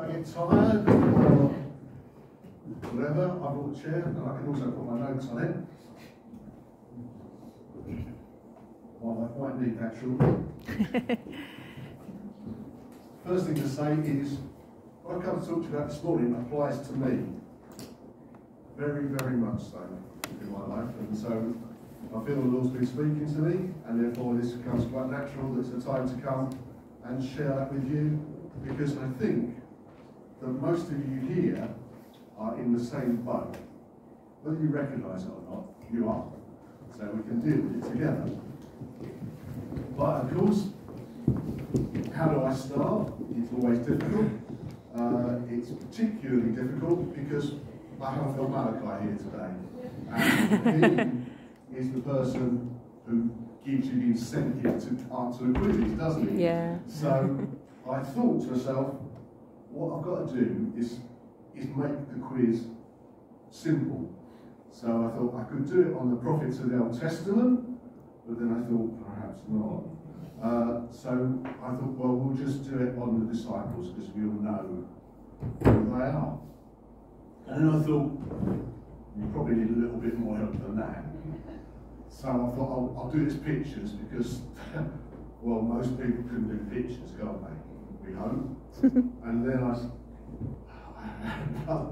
I get tired or whatever, I brought a chair and I can also put my notes on it. Well, I might need that shortly. First thing to say is, what I've come to talk to you about this morning applies to me. Very, very much so in my life. And so I feel the Lord's been speaking to me, and therefore this becomes quite natural that it's a time to come and share that with you, because I think that most of you here are in the same boat. Whether you recognise it or not, you are. So we can deal with it together. But of course, how do I start? It's always difficult. It's particularly difficult because I haven't got Malachi here today. And he is the person who gives you the incentive to answer the quizzes, doesn't he? Yeah. So I thought to myself, what I've got to do is make the quiz simple. So I thought I could do it on the prophets of the Old Testament, but then I thought perhaps not. So I thought, well, we'll just do it on the disciples because we all know who they are. And then I thought, you probably need a little bit more help than that. So I thought, I'll do this pictures because, well, most people can do pictures, can't they? We hope. And then I thought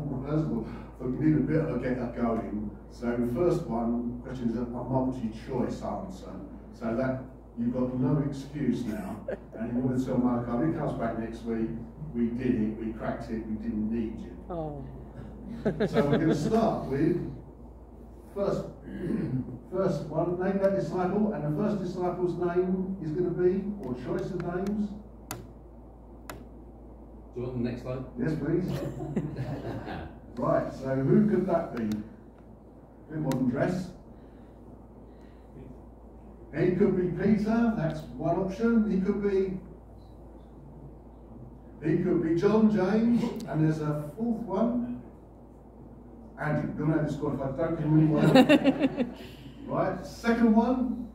you need a bit of a get that going. So the first question is a multi-choice answer. So that you've got no excuse now. And you want to tell Malachi, when he comes back next week, we did it, we cracked it, we didn't need you. Oh. So we're going to start with first one, name that disciple, and the first disciple's name is going to be, or choice of names. Do you want the next slide? Yes, please. Right, so who could that be? In modern dress. He could be Peter, that's one option. He could be John, James, and there's a fourth one. Andrew, you're now disqualified, don't give me one. Right, second one.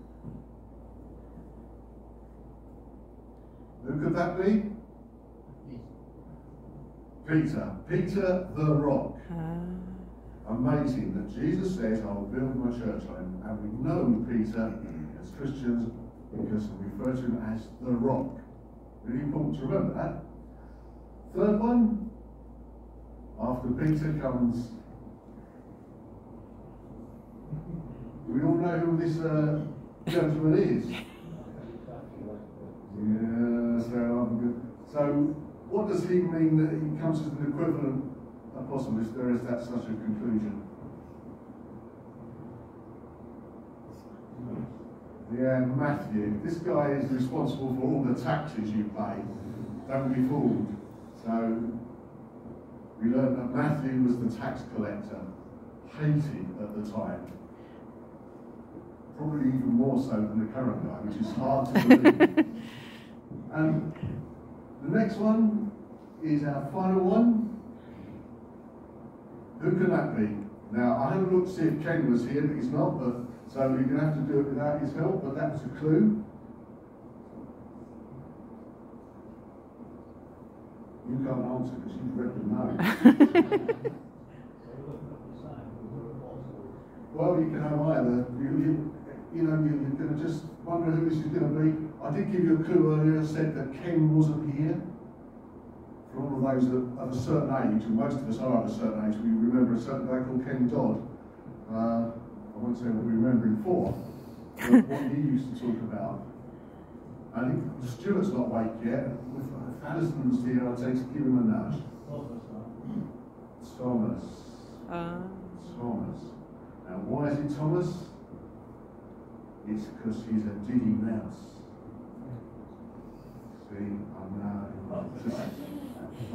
Who could that be? Peter the Rock. Amazing that Jesus says, I will build my church on him. And we know Peter as Christians because we refer to him as the Rock. Really important to remember that. Third one, after Peter comes, we all know who this gentleman is. Yeah, so what does he mean that he comes as an equivalent apostle, if there is that such a conclusion? Yeah, Matthew. This guy is responsible for all the taxes you pay. Don't be fooled. So we learned that Matthew was the tax collector, hated at the time. Probably even more so than the current guy, which is hard to believe. And the next one is our final one. Who can that be? Now, I had a look to see if Ken was here, but he's not, so you're going to have to do it without his help, but that was a clue. You can't answer because you've read the notes. Well, you can have either. You're going to just wonder who this is going to be. I did give you a clue earlier. I said that Ken wasn't here. For all of those that of a certain age, and most of us are of a certain age, we remember a certain guy called Ken Dodd. I won't say what we remember him for, but what he used to talk about. I think Stuart's not awake yet. With Addison's here, I'd say to give him a nudge. Thomas. Thomas. Now, why is it Thomas? It's because he's a diddy mouse. See,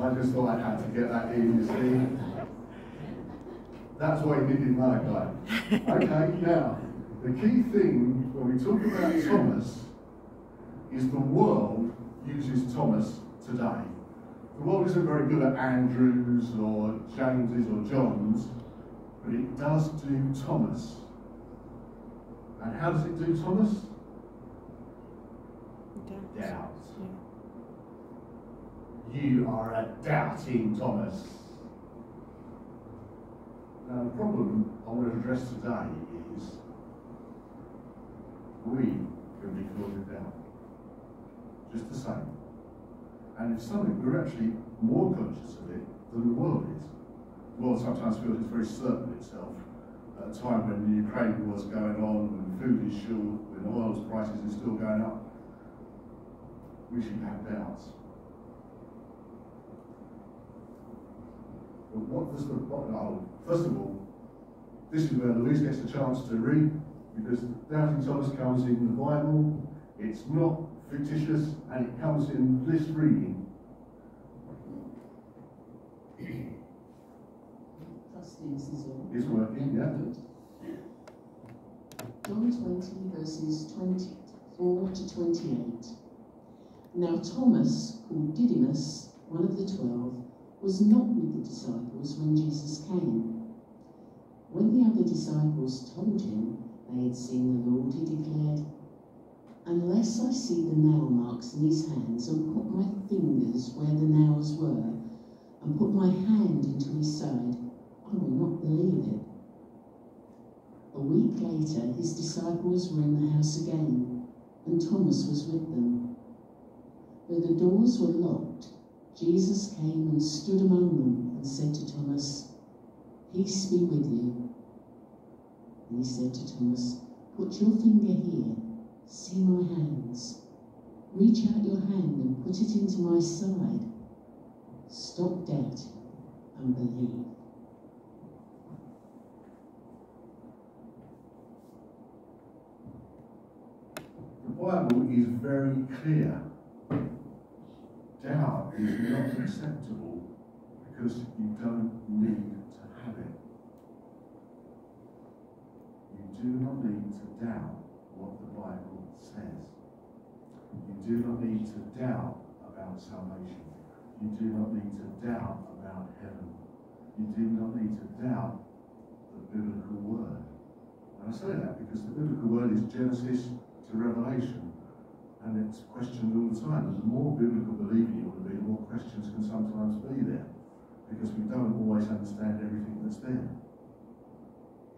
I just thought I had to get that in, you see. That's why he needed Malachi. Okay, now, the key thing when we talk about Thomas is the world uses Thomas today. The world isn't very good at Andrews or Jameses or Johns, but it does do Thomas. And how does it do Thomas? Doubt. You are a doubting Thomas. Now, the problem I want to address today is we can be filled with doubt. Just the same. And it's something we're actually more conscious of it than the world is. The world sometimes feels it's very certain of itself. At a time when the Ukraine war is going on, when food is short, when oil prices are still going up, we should have doubts. But what does the Bible? First of all, this is where Louise gets the chance to read, because doubting Thomas comes in the Bible. It's not fictitious, and it comes in this reading. It's working, yeah. John 20, verses 24 to 28. Now Thomas, called Didymus, one of the 12, was not with the disciples when Jesus came. When the other disciples told him they had seen the Lord, he declared, "Unless I see the nail marks in his hands and put my fingers where the nails were and put my hand into his side, I will not believe it." A week later, his disciples were in the house again, and Thomas was with them. Though the doors were locked, Jesus came and stood among them and said to Thomas, "Peace be with you." And he said to Thomas, "Put your finger here, see my hands. Reach out your hand and put it into my side. Stop doubting and believe." The Bible is very clear. Doubt is not acceptable because you don't need to have it. You do not need to doubt what the Bible says. You do not need to doubt about salvation. You do not need to doubt about heaven. You do not need to doubt the biblical word. And I say that because the biblical word is Genesis to Revelation, and it's questioned all the time. And the more biblical believer you want to be, the more questions can sometimes be there, because we don't always understand everything that's there.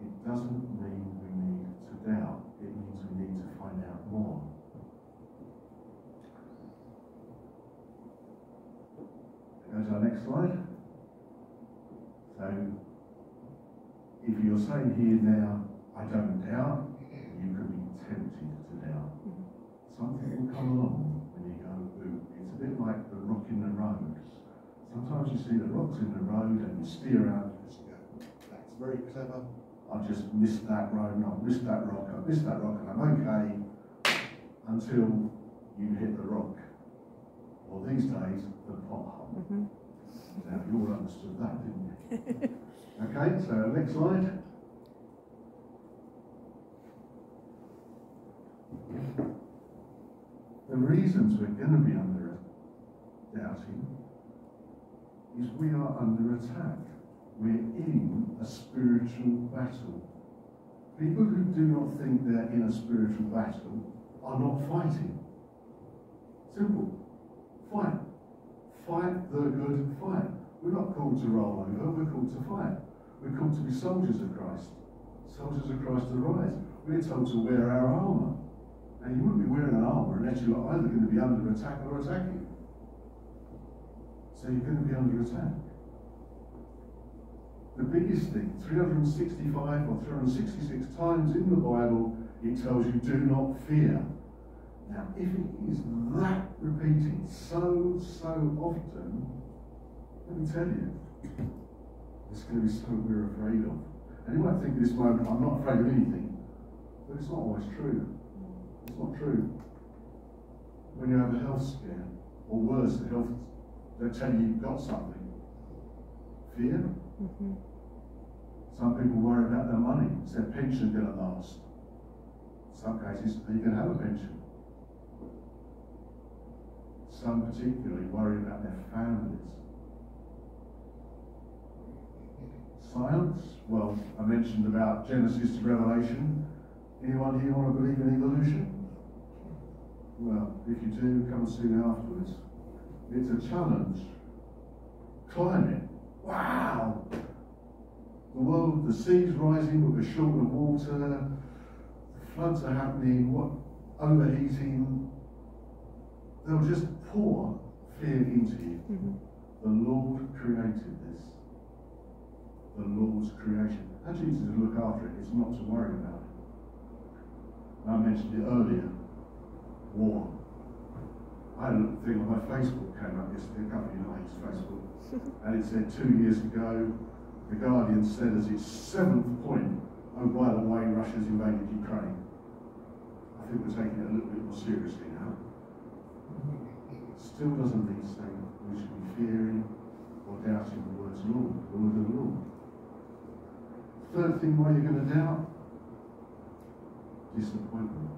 It doesn't mean we need to doubt. It means we need to find out more. Go to our next slide. So, if you're saying here now, I don't doubt, you could be tempted to doubt. Something will come along when you go, ooh, it's a bit like the rock in the road. Sometimes you see the rocks in the road and you steer around and you go, that's very clever. I've just missed that road, and I've missed that rock, and I'm okay until you hit the rock. Or these days, the pothole. Now, you all understood that, didn't you? Okay, so next slide. The reasons we're going to be under doubting is we are under attack. We're in a spiritual battle. People who do not think they're in a spiritual battle are not fighting. Simple. Fight. Fight the good fight. We're not called to roll over, we're called to fight. We're called to be soldiers of Christ. Soldiers of Christ arise. We're told to wear our armour. Now, you wouldn't be wearing an armour unless you are either going to be under attack or attacking. So you're going to be under attack. The biggest thing, 365 or 366 times in the Bible, it tells you, do not fear. Now, if it is that repeated so often, let me tell you, it's going to be something we're afraid of. And you might think at this moment, I'm not afraid of anything, but it's not always true. It's not true. When you have a health scare, or worse, they tell you you've got something. Fear. Some people worry about their money. Is their pension going to last? In some cases, are you going to have a pension? Some particularly worry about their families. Science? Well, I mentioned about Genesis to Revelation. Anyone here want to believe in evolution? Well, if you do, come and see me afterwards. It's a challenge world, the sea's rising, but we're short of water, floods are happening, overheating. They'll just pour fear into you. The Lord created this. The Lord's creation. How Jesus to look after it is not to worry about it. I mentioned it earlier. War. I had a little thing on my Facebook came up yesterday, a couple of you know I use Facebook, and it said 2 years ago, The Guardian said as its 7th point, oh by the way, Russia's invaded Ukraine. I think we're taking it a little bit more seriously now. Still doesn't mean saying we should be fearing or doubting the word of the Lord. Third thing why you're going to doubt, disappointment.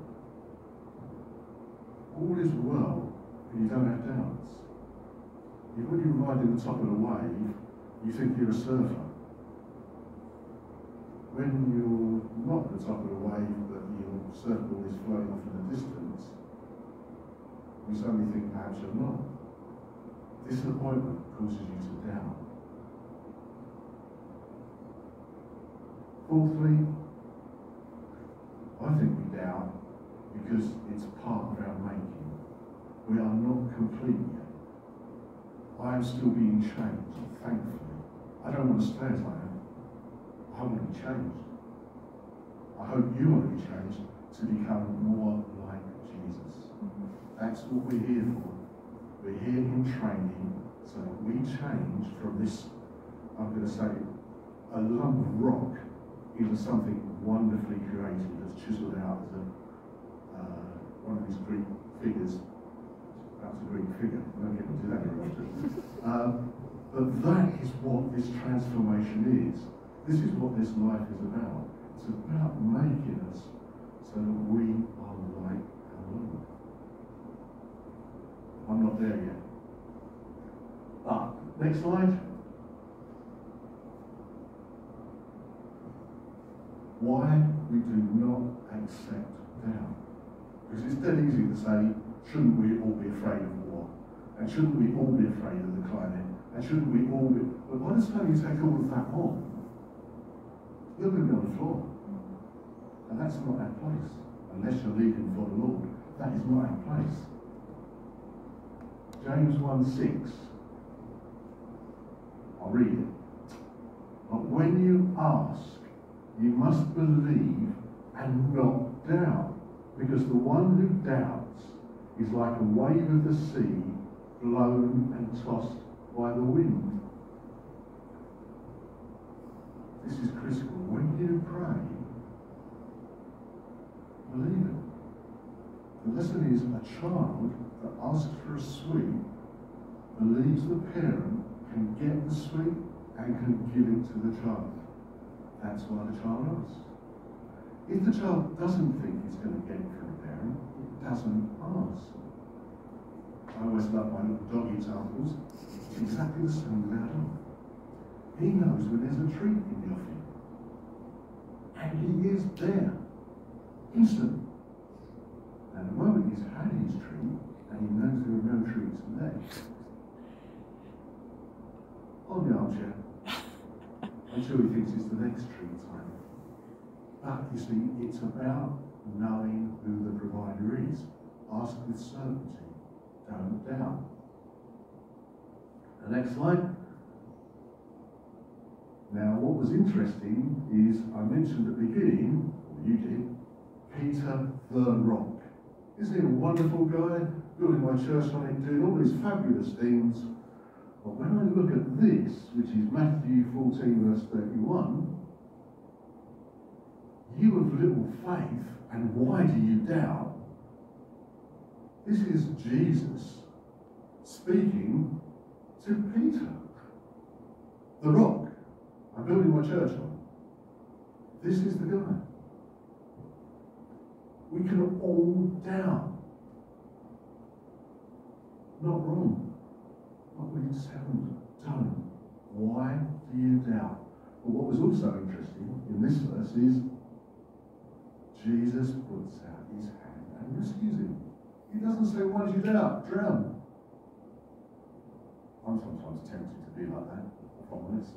All is well and you don't have doubts. If when you're riding the top of the wave, you think you're a surfer. When you're not at the top of the wave, but your surfboard is floating off in the distance, you suddenly think perhaps you're not. Disappointment causes you to doubt. Fourthly, I think we doubt because it's part of our making. We are not complete yet. I am still being changed, thankfully. I don't want to stay as I am. I want to be changed. I hope you want to be changed to become more like Jesus. That's what we're here for. We're here in training so that we change from this, I'm going to say, a lump of rock into something wonderfully created that's chiseled out as one of these Greek figures. That's a Greek figure. I don't get into that very often. But that is what this transformation is. This is what this life is about. It's about making us so that we are like our Lord. I'm not there yet. Next slide. Why we do not accept doubt. Because it's dead easy to say, shouldn't we all be afraid of war? And shouldn't we all be afraid of the climate? And shouldn't we all be... But by the time you take all of that on, you're going to be on the floor. And that's not our place. Unless you're leading for the Lord. That is not our place. James 1:6. I'll read it. But when you ask, you must believe and not doubt. Because the one who doubts is like a wave of the sea, blown and tossed by the wind. This is critical. When you pray, believe it. The lesson is a child that asks for a sweet believes the parent can get the sweet and can give it to the child. That's why the child asks. If the child doesn't think he's going to get it from the parent, it doesn't ask. I always love my little dog examples. It's exactly the same with our dog. He knows when there's a treat in the offing. And he is there. Instant. And the moment he's had his treat, and he knows there are no treats left, on the armchair, until he thinks it's the next treat time. But you see, it's about knowing who the provider is. Ask with certainty. Don't doubt. The next slide. Now, what was interesting is I mentioned at the beginning, or you did, Peter the Rock. Isn't he a wonderful guy? Building my church on it, doing all these fabulous things. But when I look at this, which is Matthew 14, verse 31, you of little faith, and why do you doubt? This is Jesus speaking to Peter, the rock I'm building my church on. This is the guy. We can all doubt. Not wrong. But we just haven't done. Why do you doubt? But what was also interesting in this verse is Jesus puts out his hand and rescues him. He doesn't say, why did you doubt? Drown. I'm sometimes tempted to be like that, if I'm honest.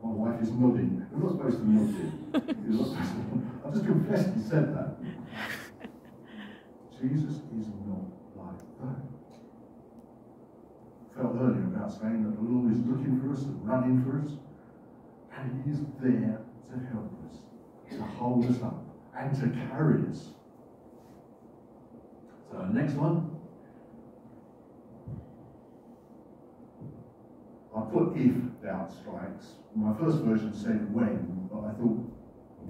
My wife is nodding. You're not supposed to nod here. You're not supposed to. I just confessed he said that. Jesus is not like that. I felt earlier about saying that the Lord is looking for us and running for us, and He is there to help us, to hold us up, and to carry us. So, next one. I put if doubt strikes. My first version said when, but I thought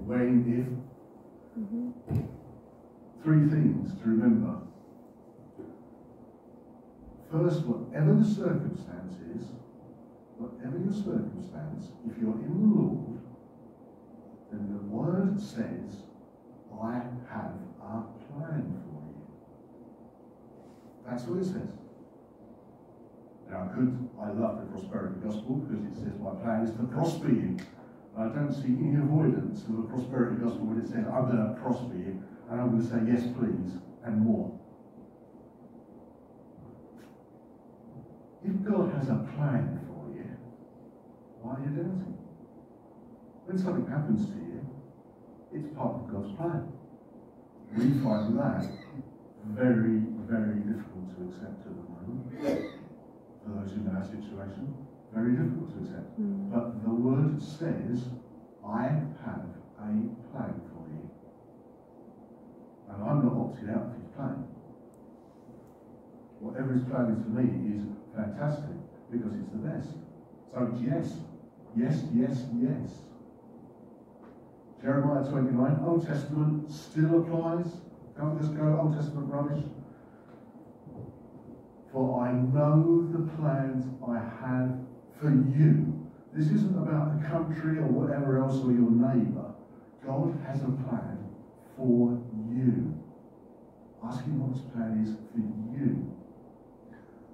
when, if. Three things to remember. First, whatever the circumstance is, whatever your circumstance, if you're in the Lord, then the Word says, I have a plan for you. That's what it says. Now, I love the prosperity gospel because it says my plan is to prosper you. I don't see any avoidance of the prosperity gospel when it says I'm going to prosper you and I'm going to say yes please and more. If God has a plan for you, why are you doubting? When something happens to you, it's part of God's plan. We find that very, very difficult to accept at the moment. For those in our situation, very difficult to accept. But the Word says, I have a plan for you. And I'm not opted out of His plan. Whatever His plan is for me is fantastic, because it's the best. So it's yes. Yes, yes, yes. Jeremiah 29, Old Testament still applies. Don't just go Old Testament rubbish. For I know the plans I have for you. This isn't about the country or whatever else or your neighbour. God has a plan for you. Ask Him what His plan is for you.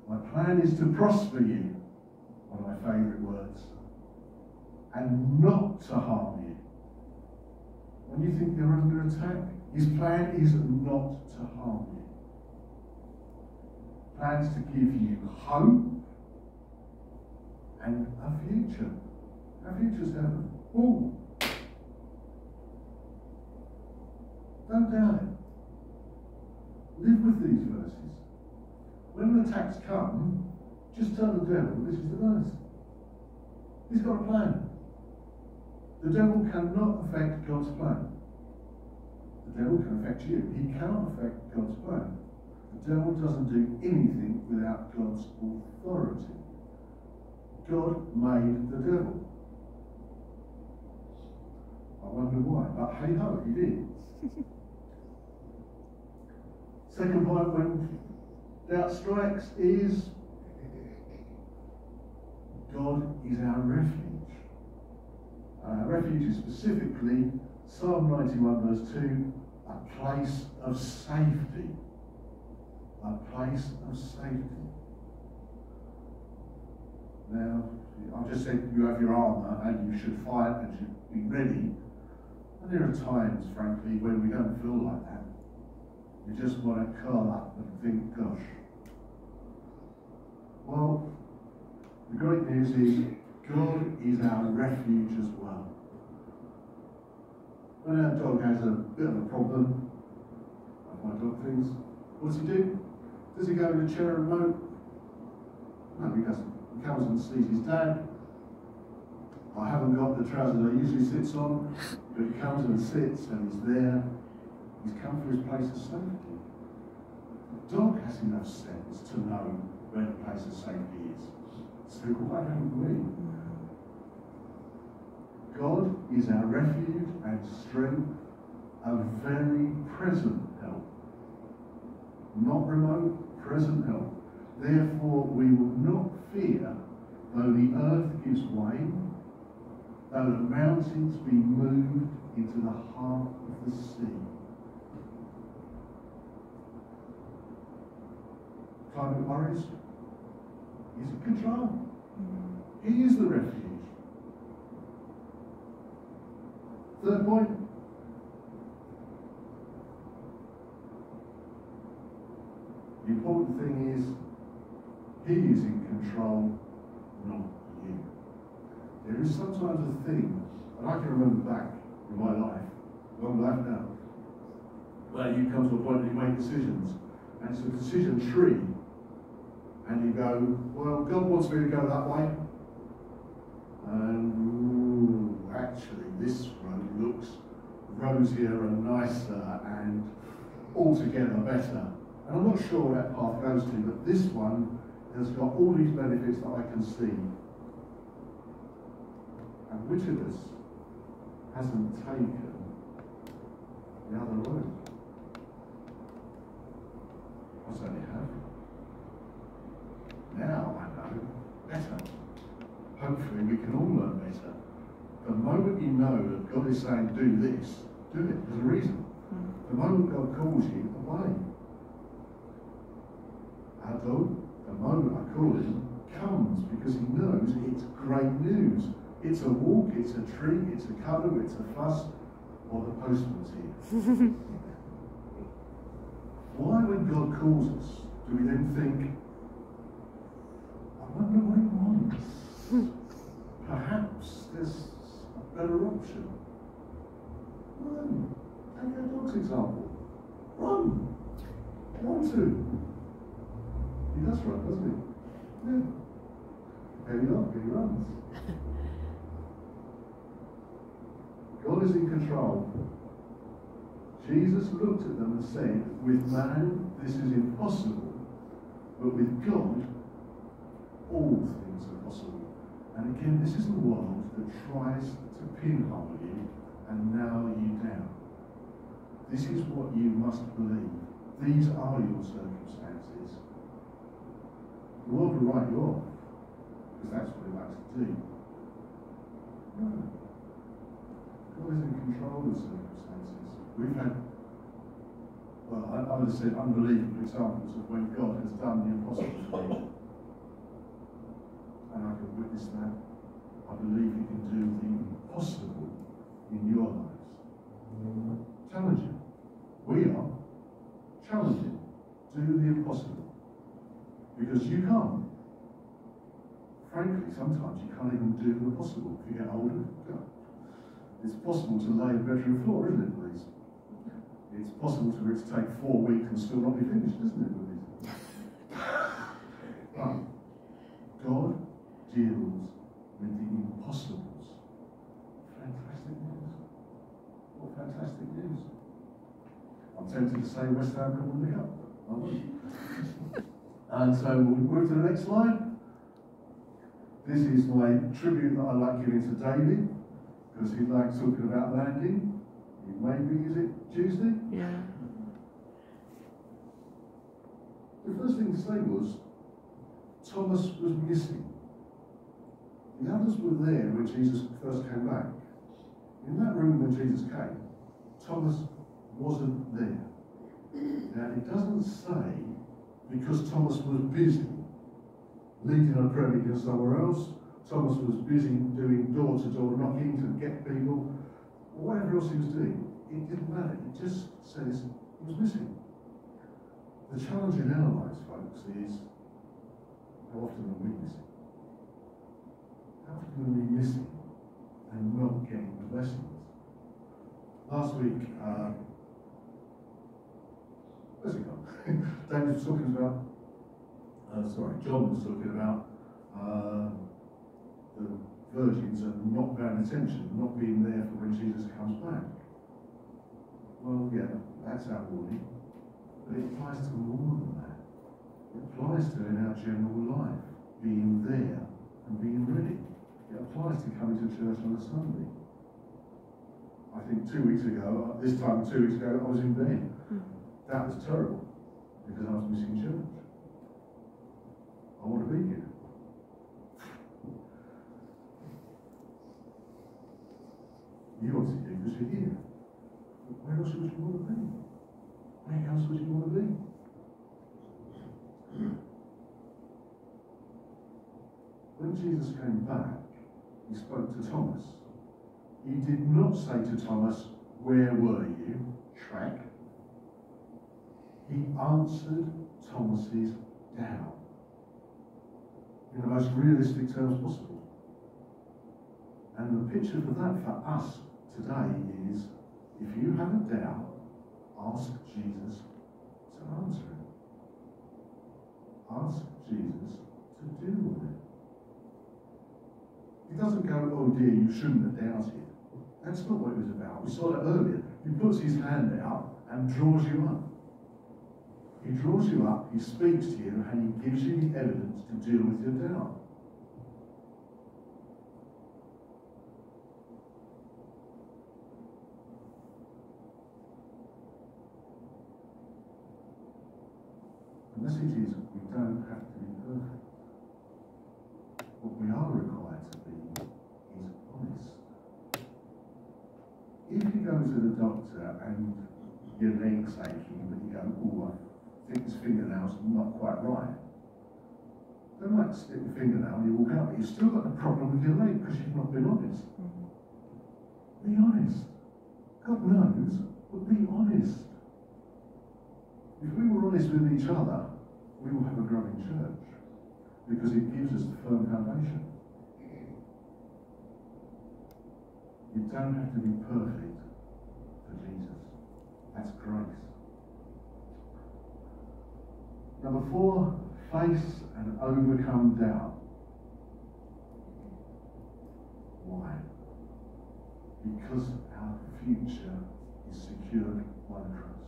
My plan is to prosper you, one of my favourite words, and not to harm you. When you think you're under attack, His plan is not to harm you. Plans to give you hope and a future. Our future's heaven. Oh, don't doubt it. Live with these verses. When attacks come, just tell the devil this is the verse. He's got a plan. The devil cannot affect God's plan. The devil can affect you. He cannot affect God's plan. The devil doesn't do anything without God's authority. God made the devil. I wonder why, but hey ho, He did. Second point, when doubt strikes, is God is our refuge. Refuge is specifically Psalm 91 verse 2, a place of safety. A place of safety. Now, I've just said you have your armour and you should fight and should be ready. And there are times, frankly, when we don't feel like that. We just want to curl up and think, gosh. Well, the great news is God is our refuge as well. When our dog has a bit of a problem, like my dog thinks, what does he do? Does he go in the chair and moan? No, he doesn't. He comes and sees his dad. I haven't got the trousers I usually sits on, but he comes and sits and he's there. He's come for his place of safety. The dog has enough sense to know where the place of safety is. So why don't we? God is our refuge and strength, a very present help. Not remote, present help. Therefore we will not fear, though the earth gives way, though the mountains be moved into the heart of the sea. Climate worries? He's in control. He is the refuge. Third point. The important thing is, He is in control, not you. There there is sometimes a thing, and I can remember back in my life, long life now, where you come to a point that you make decisions, and it's a decision tree, and you go, well, God wants me to go that way, and ooh, actually this road looks rosier and nicer and altogether better. And I'm not sure where that path goes to, but this one has got all these benefits that I can see. And which of us hasn't taken the other road? I certainly have. Now I know better. Hopefully we can all learn better. The moment you know that God is saying do this, do it. There's a reason. The moment God calls you, obey. Although the moment I call him comes because he knows it's great news. It's a walk, it's a treat, it's a cuddle, it's a fuss, or the postman's here. Why, when God calls us, do we then think, I wonder what he wants? Perhaps there's a better option. Run. Take our dog's example. Run. Want to. He does run, doesn't he? Yeah. There you are, he runs. God is in control. Jesus looked at them and said, with man this is impossible, but with God all things are possible. And again, this is a world that tries to pinhole you and nail you down. This is what you must believe. These are your circumstances. The world will write you off, because that's what it likes to do. No. God is in control of circumstances. We've had, well, I would have said unbelievable examples of when God has done the impossible for me. And I can witness that. I believe he can do the impossible in your lives. Challenging. We are challenging. Do the impossible. Because you can't. Frankly, sometimes you can't even do the possible if you get older. It's possible to lay a bedroom floor, isn't it, Louise? It's possible for it to take 4 weeks and still not be finished, isn't it, Louise? But God deals with the impossibles. Fantastic news. What fantastic news. I'm tempted to say West Ham can win the cup. I won't. And so we'll move to the next slide. This is my tribute that I like giving to David, because he likes talking about landing. Maybe, is it Tuesday? Yeah. The first thing to say was, Thomas was missing. The others were there when Jesus first came back. In that room when Jesus came, Thomas wasn't there. Now, it doesn't say because Thomas was busy leading a prayer meeting somewhere else, Thomas was busy doing door-to-door knocking to get people, or whatever else he was doing. It didn't matter. It just says he was missing. The challenge in our lives, folks, is how often are we missing? How often are we missing and not getting the blessings? Last week, where's it gone? David was talking about, John was talking about the virgins and not paying attention, not being there for when Jesus comes back. Well, yeah, that's our warning, but it applies to more than that. It applies to in our general life, being there and being ready. It applies to coming to church on a Sunday. I think 2 weeks ago, this time 2 weeks ago, I was in bed. That was terrible, because I was missing church. I want to be here. You obviously do, because you're here. But where else would you want to be? Where else would you want to be? When Jesus came back, he spoke to Thomas. He did not say to Thomas, where were you? Track. He answered Thomas's doubt in the most realistic terms possible. And the picture for that for us today is, if you have a doubt, ask Jesus to answer it. Ask Jesus to deal with it. He doesn't go, oh dear, you shouldn't have doubted. That's not what it was about. We saw that earlier. He puts his hand out and draws you up. He draws you up, he speaks to you, and he gives you the evidence to deal with your doubt. The message is, we don't have to be perfect. What we are required to be is honest. If you go to the doctor and your leg's aching, but you go, oh, I think this fingernail's not quite right. They might stick the fingernail and you walk out, but you've still got the problem with your leg because you've not been honest. Be honest. God knows, but be honest. If we were honest with each other, we will have a growing church because it gives us the firm foundation. You don't have to be perfect for Jesus. That's grace. Number 4, face and overcome doubt. Why? Because our future is secured by the cross.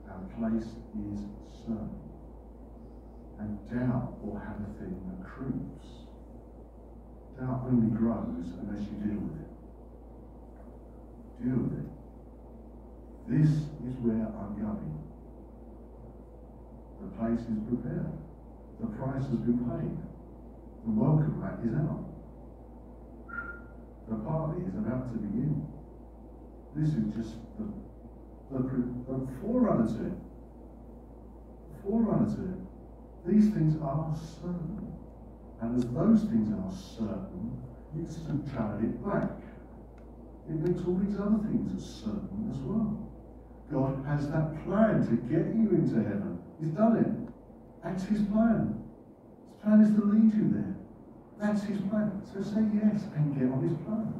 Our place is certain. And doubt will have a thing that creeps. Doubt only grows unless you deal with it. Deal with it. This is where I'm going. The place is prepared. The price has been paid. The welcome mat is out. The party is about to begin. This is just the forerunner to it. Forerunner to it. These things are certain. And as those things are certain, you just carry it back. It makes all these other things certain as well. God has that plan to get you into heaven. He's done it. That's his plan. His plan is to lead you there. That's his plan. So say yes and get on his plan.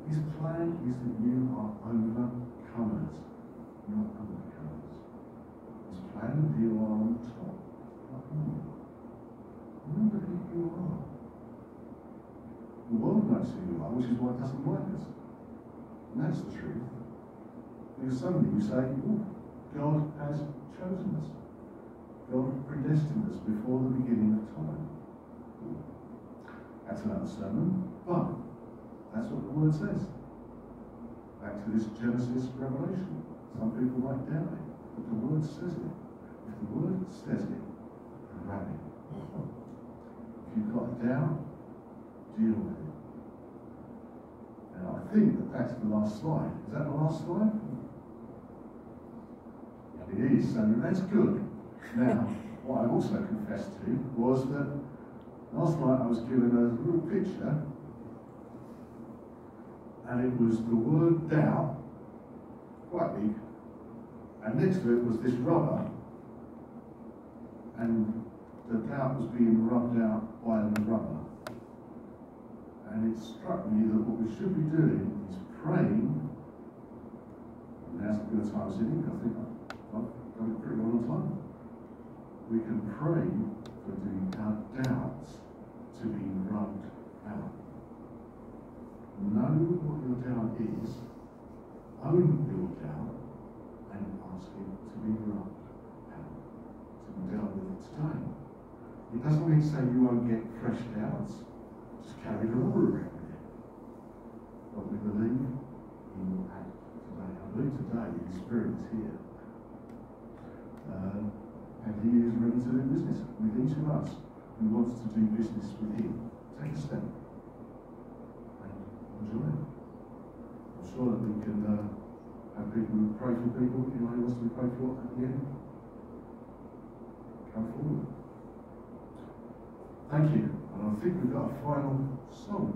His plan is that you are overcomers, not undercomers. His plan is that you are on top. Remember who you are. The world knows who you are, which is why it doesn't like us. And that's the truth. Because suddenly you say, oh, God has chosen us. God predestined us before the beginning of time. That's another sermon, but that's what the word says. Back to this Genesis revelation. Some people might doubt it, but the word says it. If the word says it, grab it. If you've got a doubt, deal with it. And I think that that's the last slide. Is that the last slide? It is, so that's good. Now, what I also confessed to was that last night I was given a little picture, and it was the word doubt, quite big, and next to it was this rubber, and the doubt was being rubbed out by the rubber. And it struck me that what we should be doing is praying, and now's a good time sitting, I think I've done it pretty well on time. We can pray for our doubts to be rubbed out. Know what your doubt is, own your doubt, and ask it to be rubbed out, to be dealt with today. It doesn't mean to say you won't get fresh doubts, just carry the rubber around with it. But we believe he will act today. I believe today the Spirit is here. And he is ready to do business with each of us who wants to do business with him. Take a step and enjoy it. I'm sure that we can have people who pray for people. Anyone who wants to be prayed for at the end, come forward. Thank you. And I think we've got a final song.